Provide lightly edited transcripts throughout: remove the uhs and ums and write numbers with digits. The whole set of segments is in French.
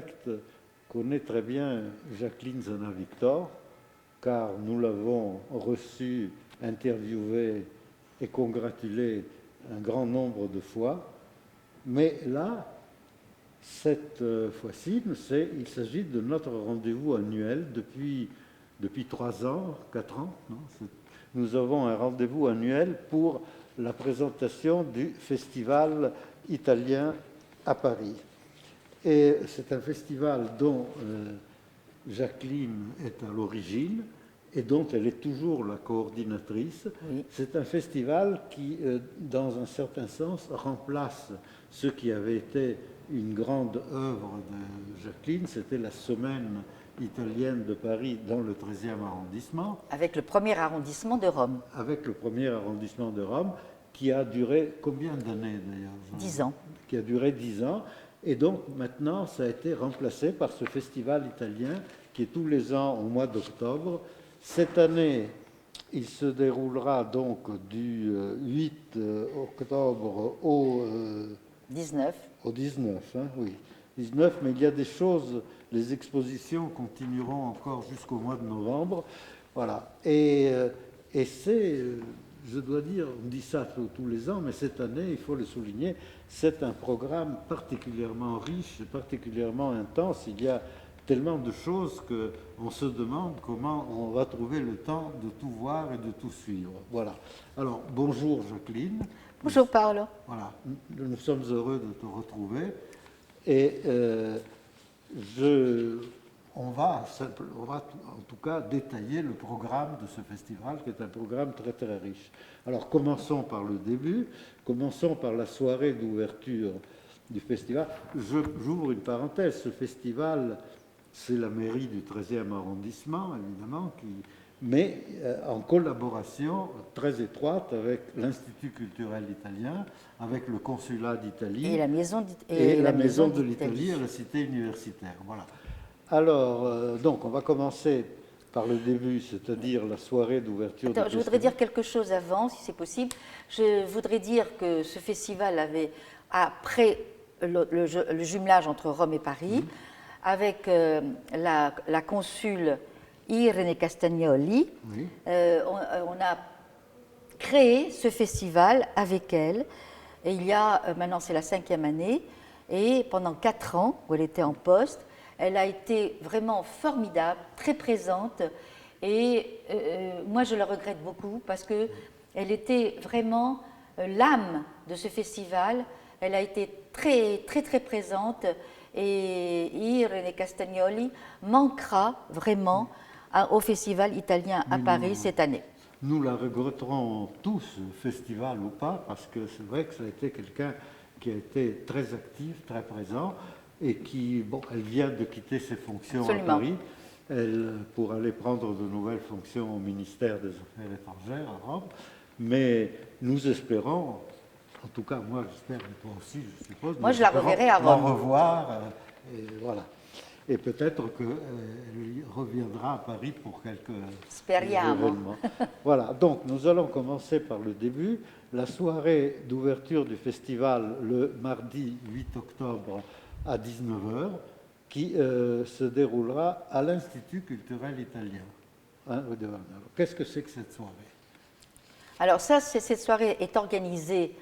direct connaît très bien Jacqueline Zana-Victor, car nous l'avons reçue, interviewée et congratulée un grand nombre de fois. Mais là, cette fois-ci, il s'agit de notre rendez-vous annuel depuis 3 ans, 4 ans. Non, nous avons un rendez-vous annuel pour la présentation du festival italien à Paris. Et c'est un festival dont Jacqueline est à l'origine et dont elle est toujours la coordinatrice. Oui. C'est un festival qui, dans un certain sens, remplace ce qui avait été une grande œuvre de Jacqueline, c'était la Semaine italienne de Paris dans le 13e arrondissement. Avec le premier arrondissement de Rome. Avec le premier arrondissement de Rome, qui a duré combien d'années d'ailleurs? 10 ans. Qui a duré 10 ans. Et donc maintenant, ça a été remplacé par ce festival italien qui est tous les ans au mois d'octobre. Cette année, il se déroulera donc du 8 octobre au 19. Au 19, hein, oui. 19, mais il y a des choses, les expositions continueront encore jusqu'au mois de novembre. Voilà. Et c'est, je dois dire, on dit ça tous les ans, mais cette année, il faut le souligner, c'est un programme particulièrement riche, particulièrement intense. Il y a tellement de choses qu'on se demande comment on va trouver le temps de tout voir et de tout suivre. Voilà. Alors, bonjour Jacqueline. Bonjour Paolo. Voilà, nous sommes heureux de te retrouver. Et on va en tout cas détailler le programme de ce festival, qui est un programme très très riche. Alors commençons par le début, commençons par la soirée d'ouverture du festival. J'ouvre une parenthèse, ce festival, c'est la mairie du 13e arrondissement, évidemment, mais en collaboration très étroite avec l'Institut culturel italien, avec le consulat d'Italie et la maison de l'Italie à la cité universitaire. Voilà. Alors, donc, on va commencer par le début, c'est-à-dire la soirée d'ouverture du festival. Je voudrais dire quelque chose avant, si c'est possible. Je voudrais dire que ce festival avait, après le jumelage entre Rome et Paris, avec la consul Irene Castagnoli, oui. On a créé ce festival avec elle. Et il y a, maintenant c'est la 5e année, et pendant 4 ans où elle était en poste, elle a été vraiment formidable, très présente, et moi je la regrette beaucoup parce qu'elle était vraiment l'âme de ce festival. Elle a été très très très présente, et Irene Castagnoli manquera vraiment au festival italien à Paris cette année. Nous la regretterons tous, festival ou pas, parce que c'est vrai que ça a été quelqu'un qui a été très actif, très présent, et qui, bon, elle vient de quitter ses fonctions Absolument. à Paris pour aller prendre de nouvelles fonctions au ministère des Affaires étrangères à Rome, mais nous espérons, en tout cas moi j'espère, et toi aussi je suppose, moi je la reverrai à Rome. Au revoir, et voilà. Et peut-être qu'elle reviendra à Paris pour quelques événements. Voilà, donc nous allons commencer par le début. La soirée d'ouverture du festival, le mardi 8 octobre à 19h, qui se déroulera à l'Institut culturel italien. Hein, qu'est-ce que c'est que cette soirée? Alors cette soirée est organisée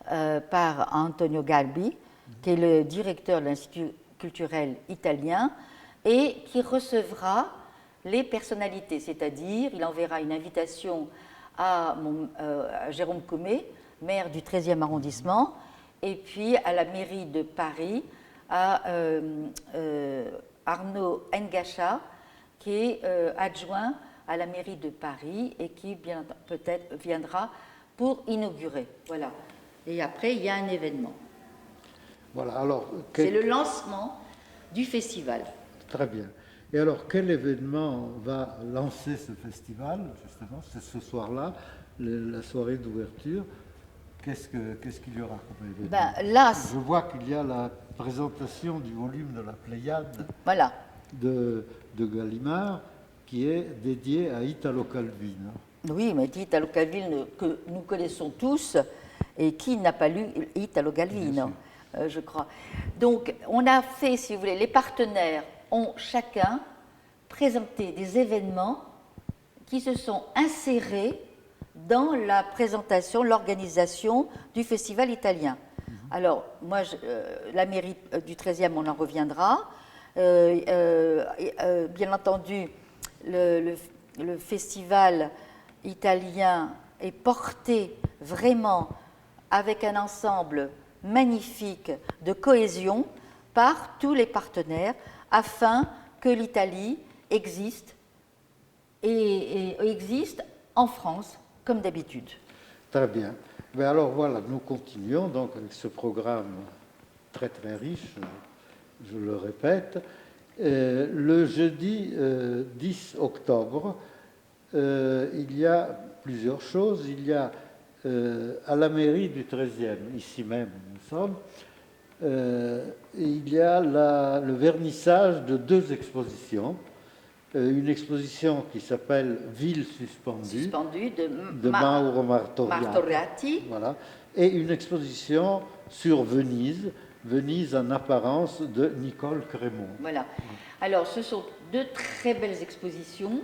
par Antonio Galbi, qui est le directeur de l'Institut culturel italien, et qui recevra les personnalités, c'est-à-dire il enverra une invitation à Jérôme Comet, maire du 13e arrondissement, et puis à la mairie de Paris, à Arnaud Ngacha, qui est adjoint à la mairie de Paris et qui peut-être viendra pour inaugurer. Voilà. Et après, il y a un événement. Voilà, alors, c'est le lancement du festival. Très bien. Et alors, quel événement va lancer ce festival, justement? C'est ce soir-là, la soirée d'ouverture. Qu'est-ce qu'il y aura comme événement? Là, je vois qu'il y a la présentation du volume de la Pléiade, voilà, de Gallimard, qui est dédié à Italo Calvino. Oui, mais Italo Calvino que nous connaissons tous, et qui n'a pas lu Italo Calvino? je crois. Donc, on a fait, si vous voulez, les partenaires ont chacun présenté des événements qui se sont insérés dans la présentation, l'organisation du festival italien. Alors, moi, la mairie du 13e, on en reviendra. Bien entendu, le festival italien est porté vraiment avec un ensemble magnifique de cohésion par tous les partenaires afin que l'Italie existe et existe en France comme d'habitude. Très bien. Mais alors voilà, nous continuons donc avec ce programme très très riche, je le répète. Le jeudi 10 octobre, il y a plusieurs choses. Il y a à la mairie du 13e, ici même où nous sommes, il y a le vernissage de 2 expositions. Une exposition qui s'appelle Ville suspendue, de Mauro Martoriati, voilà, et une exposition sur Venise, Venise en apparence, de Nicole Crémont. Voilà. Alors, ce sont 2 très belles expositions.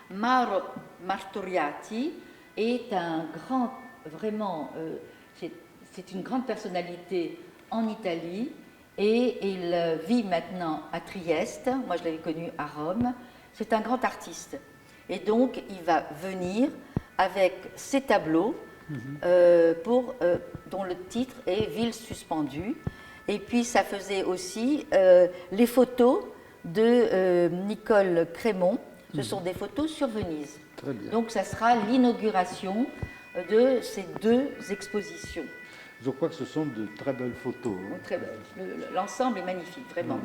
Mauro Martoriati est un grand, vraiment, c'est une grande personnalité en Italie et il vit maintenant à Trieste. Moi, je l'avais connu à Rome. C'est un grand artiste. Et donc, il va venir avec ses tableaux dont le titre est Ville suspendue. Et puis, ça faisait aussi les photos de Nicole Crémont. Ce sont des photos sur Venise. Très bien. Donc, ça sera l'inauguration de ces 2 expositions. Je crois que ce sont de très belles photos. Hein. Très belles. L'ensemble est magnifique, vraiment.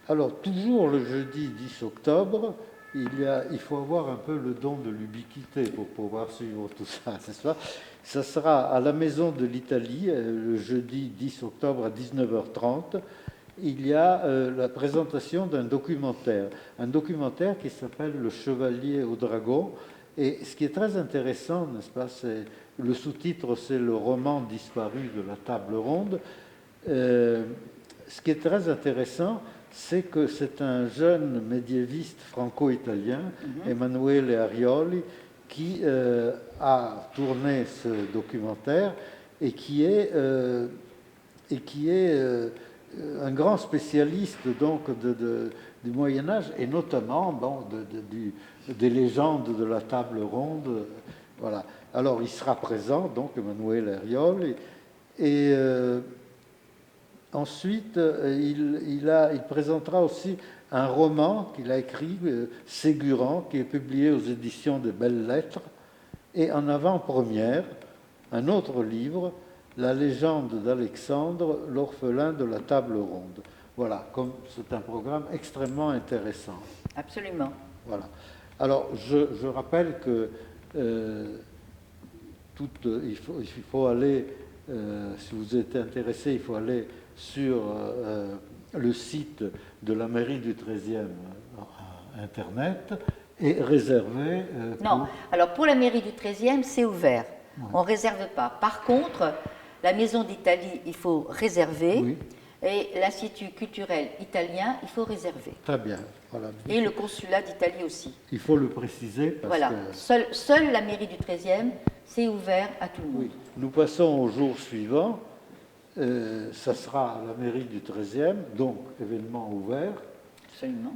Alors, toujours le jeudi 10 octobre, il faut avoir un peu le don de l'ubiquité pour pouvoir suivre tout ça, n'est-ce pas? Ça sera à la Maison de l'Italie, le jeudi 10 octobre à 19h30. Il y a la présentation d'un documentaire, un documentaire qui s'appelle Le Chevalier au Dragon. Et ce qui est très intéressant, n'est-ce pas, c'est le sous-titre, c'est le roman disparu de la table ronde. Ce qui est très intéressant, c'est que c'est un jeune médiéviste franco-italien, Emanuele Arioli, qui a tourné ce documentaire et qui est un grand spécialiste donc du Moyen-Âge et notamment bon, des légendes de la table ronde. Voilà. Alors il sera présent, donc Emanuele Arioli, et ensuite, il présentera aussi un roman qu'il a écrit, Ségurant, qui est publié aux éditions des Belles Lettres, et en avant-première, un autre livre, La légende d'Alexandre, l'orphelin de la table ronde. Voilà, comme c'est un programme extrêmement intéressant. Absolument. Voilà. Alors, je rappelle que il faut aller, si vous êtes intéressé, il faut aller sur le site de la mairie du 13e Internet et réserver. Non, alors pour la mairie du 13e, c'est ouvert. Ouais. On ne réserve pas. Par contre, la Maison d'Italie, il faut réserver. Oui. Et l'Institut culturel italien, il faut réserver. Très bien. Voilà. Et le consulat d'Italie aussi. Il faut le préciser. Parce voilà. Que... Seule la mairie du 13e, c'est ouvert à tout le monde. Oui. Nous passons au jour suivant. Ça sera à la mairie du 13e, donc événement ouvert. Absolument.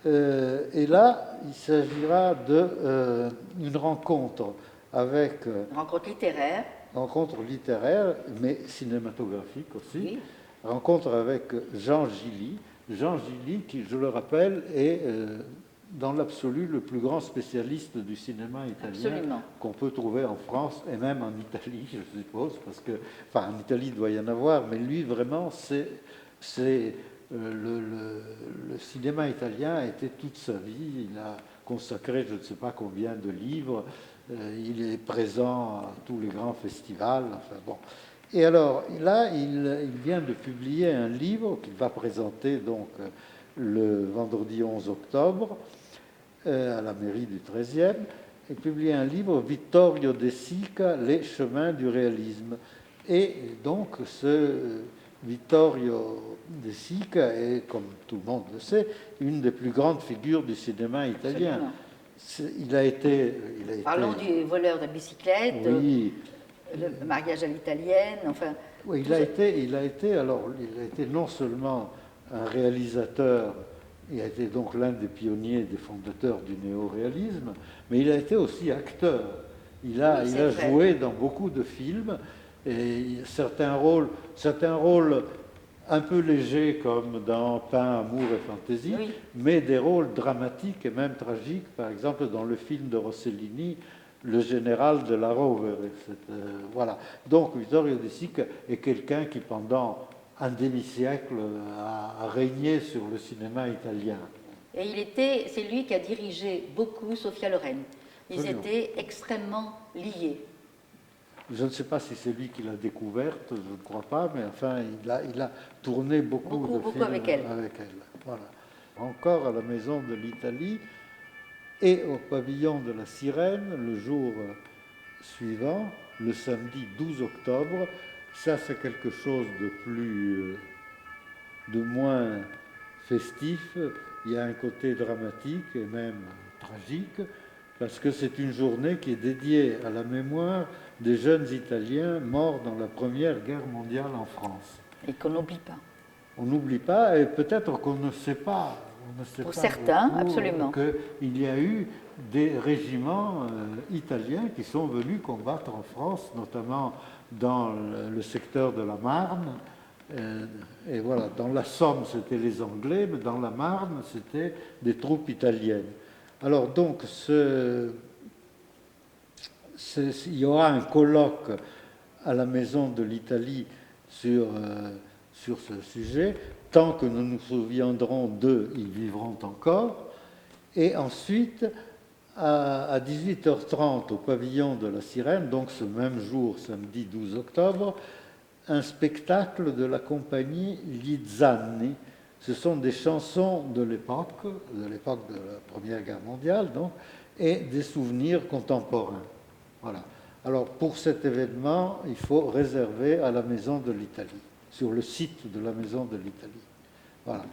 Et là, il s'agira d'une rencontre avec... Une rencontre littéraire. Rencontre littéraire, mais cinématographique aussi. Oui. Rencontre avec Jean Gilly. Jean Gilly, qui, je le rappelle, est dans l'absolu le plus grand spécialiste du cinéma italien qu'on peut trouver en France et même en Italie, je suppose, parce que, enfin, en Italie, il doit y en avoir, mais lui, vraiment, le cinéma italien a été toute sa vie. Il a consacré je ne sais pas combien de livres. Il est présent à tous les grands festivals. Enfin, bon. Et alors, là, il vient de publier un livre qu'il va présenter donc le vendredi 11 octobre à la mairie du 13e. Il publie un livre, Vittorio De Sica, Les chemins du réalisme. Et donc, Vittorio De Sica est, comme tout le monde le sait, une des plus grandes figures du cinéma italien. Parlons du voleur de bicyclette, oui, le mariage à l'italienne, enfin... Oui, il a été non seulement un réalisateur, il a été donc l'un des pionniers, des fondateurs du néo-réalisme, mais il a été aussi acteur. Il a joué dans beaucoup de films, et certains rôles un peu légers comme dans Pain, Amour et Fantaisie, oui, mais des rôles dramatiques et même tragiques, par exemple dans le film de Rossellini, Le général de la Rovere. Voilà. Donc Vittorio De Sica est quelqu'un qui pendant un demi-siècle a régné sur le cinéma italien. Et c'est lui qui a dirigé beaucoup Sophia Loren. Ils étaient extrêmement liés. Je ne sais pas si c'est lui qui l'a découverte, je ne crois pas, mais enfin, il a tourné beaucoup de films avec elle. Voilà. Encore à la Maison de l'Italie et au pavillon de la Sirène, le jour suivant, le samedi 12 octobre. Ça, c'est quelque chose de moins festif. Il y a un côté dramatique et même tragique, parce que c'est une journée qui est dédiée à la mémoire des jeunes Italiens morts dans la Première Guerre mondiale en France. Et qu'on n'oublie pas. On n'oublie pas, et peut-être qu'on ne sait pas. Pour certains, absolument. Qu'il y a eu des régiments italiens qui sont venus combattre en France, notamment dans le secteur de la Marne. Et voilà, dans la Somme, c'était les Anglais, mais dans la Marne, c'était des troupes italiennes. Alors donc, il y aura un colloque à la Maison de l'Italie sur ce sujet. Tant que nous nous souviendrons d'eux, ils vivront encore. Et ensuite, à 18h30, au pavillon de la Sirène, donc ce même jour, samedi 12 octobre, un spectacle de la compagnie Lizzani. Ce sont des chansons de l'époque de la Première Guerre mondiale, donc, et des souvenirs contemporains. Voilà. Alors, pour cet événement, il faut réserver à la Maison de l'Italie, sur le site de la Maison de l'Italie. Voilà.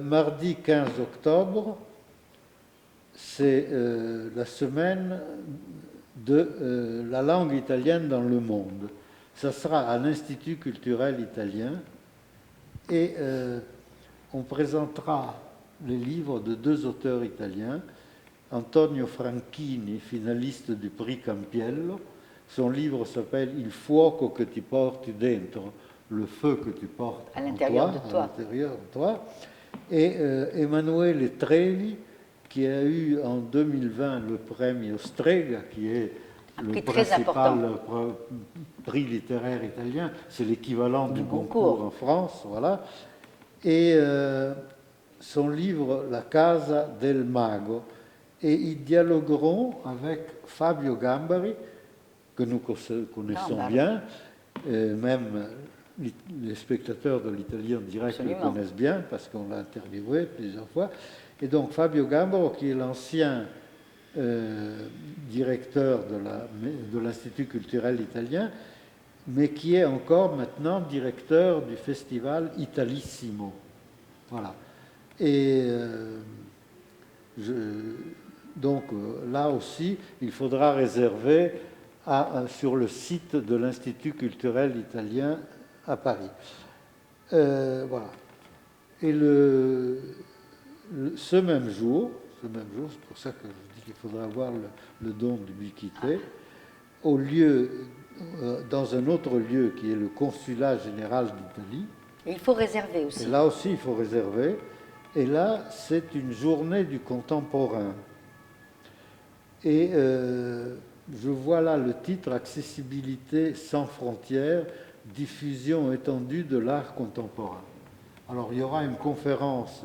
Mardi 15 octobre, c'est la semaine de la langue italienne dans le monde. Ça sera à l'Institut culturel italien et on présentera les livres de deux auteurs italiens, Antonio Franchini, finaliste du prix Campiello. Son livre s'appelle Il fuoco che ti porti dentro, le feu que tu portes à l'intérieur de toi. Et Emanuele Trevi, qui a eu en 2020 le Premio Strega, qui est le principal prix littéraire italien, c'est l'équivalent du Goncourt en France, voilà. Et son livre La Casa del Mago. Et ils dialogueront avec Fabio Gambari, que nous connaissons bien, même les spectateurs de l'Italie en direct le connaissent bien, parce qu'on l'a interviewé plusieurs fois. Et donc Fabio Gambaro, qui est l'ancien directeur de l'Institut culturel italien, mais qui est encore maintenant directeur du festival Italissimo. Voilà. Et donc là aussi, il faudra réserver sur le site de l'Institut culturel italien à Paris. Voilà. Et ce même jour, c'est pour ça que je dis qu'il faudra avoir le don d'ubiquité, dans un autre lieu qui est le Consulat général d'Italie. Et il faut réserver aussi. Et là aussi, il faut réserver. Et là, c'est une journée du contemporain. Et je vois là le titre « Accessibilité sans frontières, diffusion étendue de l'art contemporain ». Alors, il y aura une conférence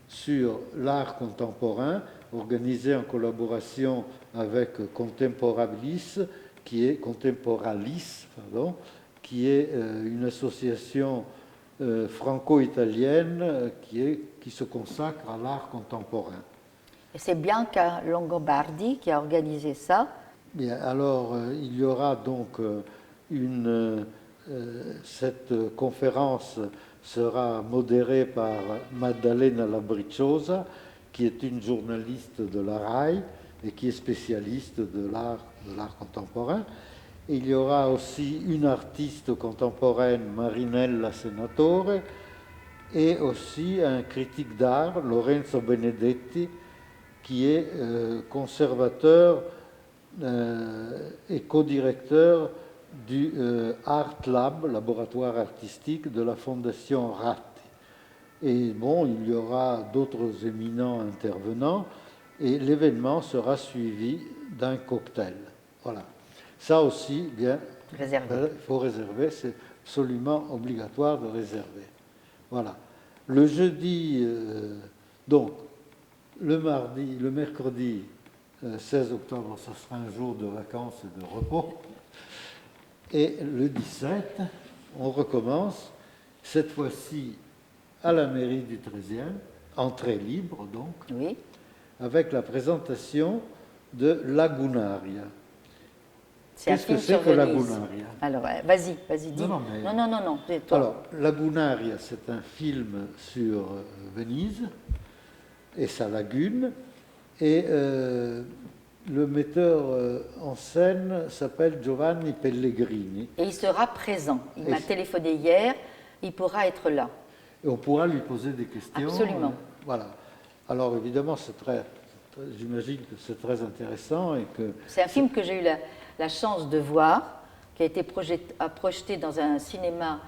sur l'art contemporain organisée en collaboration avec Contemporalis, qui est une association franco-italienne qui se consacre à l'art contemporain. Et c'est Bianca Longobardi qui a organisé ça. Bien, alors il y aura donc une cette conférence sera modérée par Maddalena Labriciosa, qui est une journaliste de la RAI et qui est spécialiste de l'art contemporain. Il y aura aussi une artiste contemporaine, Marinella Senatore, et aussi un critique d'art, Lorenzo Benedetti, qui est conservateur et co-directeur du Art Lab, laboratoire artistique de la Fondation Ratti. Et bon, il y aura d'autres éminents intervenants et l'événement sera suivi d'un cocktail. Voilà. Ça aussi, bien, il faut réserver, c'est absolument obligatoire de réserver. Voilà. Le jeudi, donc, le mercredi 16 octobre, ce sera un jour de vacances et de repos. Et le 17, on recommence, cette fois-ci à la mairie du 13e, entrée libre donc, oui, avec la présentation de Lagunaria. Qu'est-ce que c'est que Lagunaria? Alors, vas-y, dis. Non, c'est toi. Alors, Lagunaria, c'est un film sur Venise et sa lagune. Et le metteur en scène s'appelle Giovanni Pellegrini. Et il sera présent. Il m'a téléphoné hier, il pourra être là. Et on pourra lui poser des questions. Absolument. Voilà. Alors évidemment, j'imagine que c'est très intéressant. C'est un film que j'ai eu la chance de voir, qui a été projeté dans un cinéma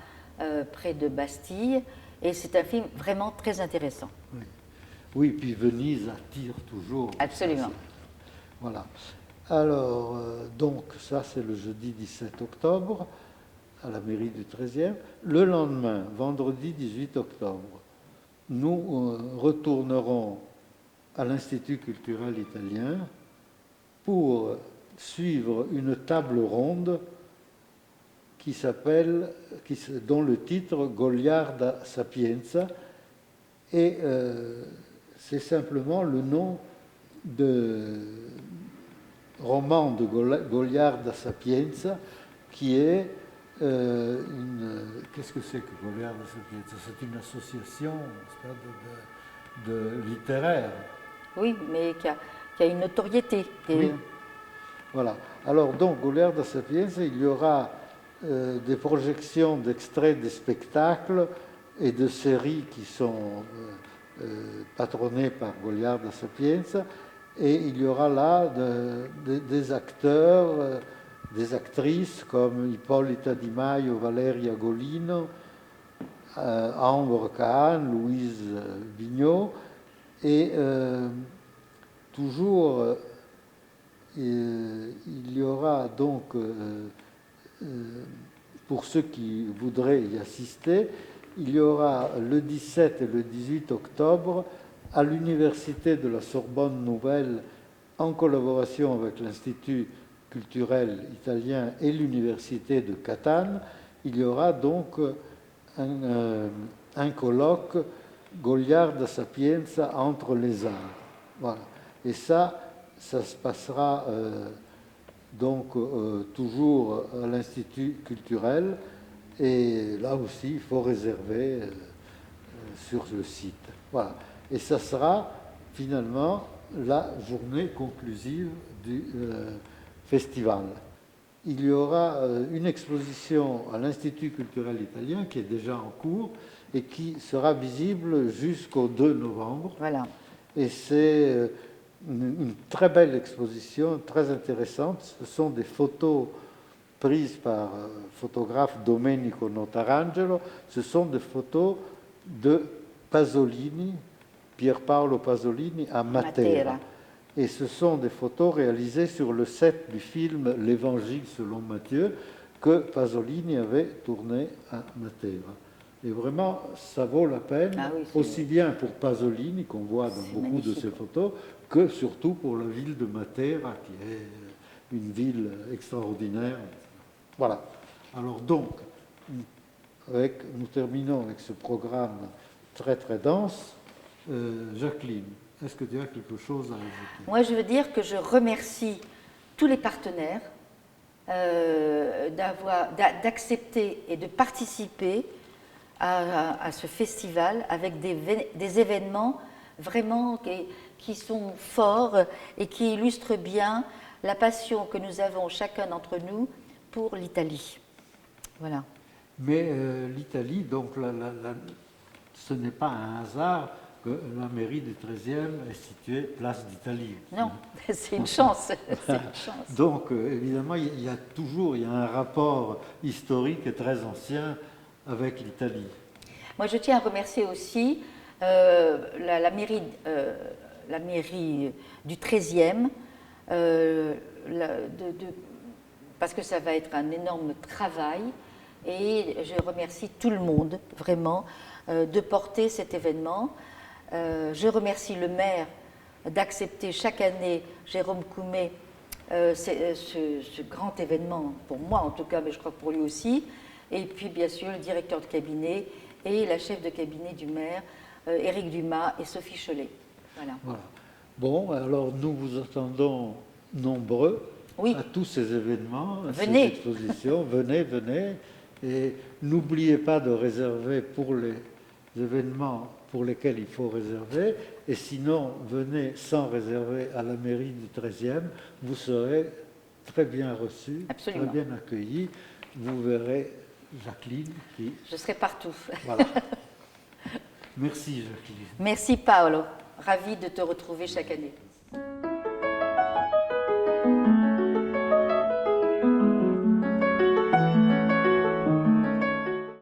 près de Bastille. Et c'est un film vraiment très intéressant. Oui. Oui, puis Venise attire toujours. Absolument. Voilà. Alors, donc, ça, c'est le jeudi 17 octobre, à la mairie du 13e. Le lendemain, vendredi 18 octobre, nous retournerons à l'Institut culturel italien pour suivre une table ronde dont le titre Goliarda Sapienza et c'est simplement le nom de roman de Goliarda Sapienza qui est qu'est-ce que c'est que Goliarda Sapienza? C'est une association de littéraire. Oui, mais qui a une notoriété. Oui. Voilà. Alors donc, Goliarda Sapienza, il y aura des projections d'extraits des spectacles et de séries qui sont patronnées par Goliarda Sapienza, et il y aura là des acteurs, des actrices comme Ippolita Di Maio, Valeria Golino, Ambre Kahn, Louise Vignot, et toujours il y aura donc, pour ceux qui voudraient y assister, il y aura le 17 et le 18 octobre à l'Université de la Sorbonne Nouvelle, en collaboration avec l'Institut culturel italien et l'Université de Catane, il y aura donc un colloque Goliarda Sapienza entre les arts. Voilà. Et ça se passera donc toujours à l'Institut culturel. Et là aussi, il faut réserver sur le site. Voilà. Et ça sera finalement la journée conclusive du festival. Il y aura une exposition à l'Institut culturel italien qui est déjà en cours et qui sera visible jusqu'au 2 novembre. Voilà. Et c'est une très belle exposition, très intéressante. Ce sont des photos prises par photographe Domenico Notarangelo. Ce sont des photos de Pasolini, Pierpaolo Pasolini à Matera. Et ce sont des photos réalisées sur le set du film L'Évangile selon Matthieu que Pasolini avait tourné à Matera. Et vraiment, ça vaut la peine, aussi bien pour Pasolini, qu'on voit dans beaucoup de ses photos, que surtout pour la ville de Matera, qui est une ville extraordinaire. Voilà. Alors donc, nous terminons avec ce programme très très dense. Jacqueline, est-ce que tu as quelque chose à ajouter? Moi, je veux dire que je remercie tous les partenaires d'accepter et de participer à ce festival avec des événements vraiment qui sont forts et qui illustrent bien la passion que nous avons chacun d'entre nous pour l'Italie. Voilà. Mais l'Italie, donc, ce n'est pas un hasard que la mairie du 13e est située place d'Italie. Non, c'est une chance. C'est une chance. Donc, évidemment, il y a un rapport historique très ancien avec l'Italie. Moi, je tiens à remercier aussi la mairie du 13e, parce que ça va être un énorme travail. Et je remercie tout le monde, vraiment, de porter cet événement. Je remercie le maire d'accepter chaque année, Jérôme Coumet, ce grand événement, pour moi en tout cas, mais je crois que pour lui aussi. Et puis, bien sûr, le directeur de cabinet et la chef de cabinet du maire, Éric Dumas et Sophie Chollet. Voilà. Voilà. Bon, alors nous vous attendons nombreux à tous ces événements, à ces expositions. Venez, venez. Et n'oubliez pas de réserver pour les événements pour lesquels il faut réserver. Et sinon, venez sans réserver à la mairie du 13e. Vous serez très bien reçus, très bien accueillis. Vous verrez Jacqueline qui... Je serai partout. Voilà. Merci Jacqueline. Merci Paolo. Ravie de te retrouver chaque année.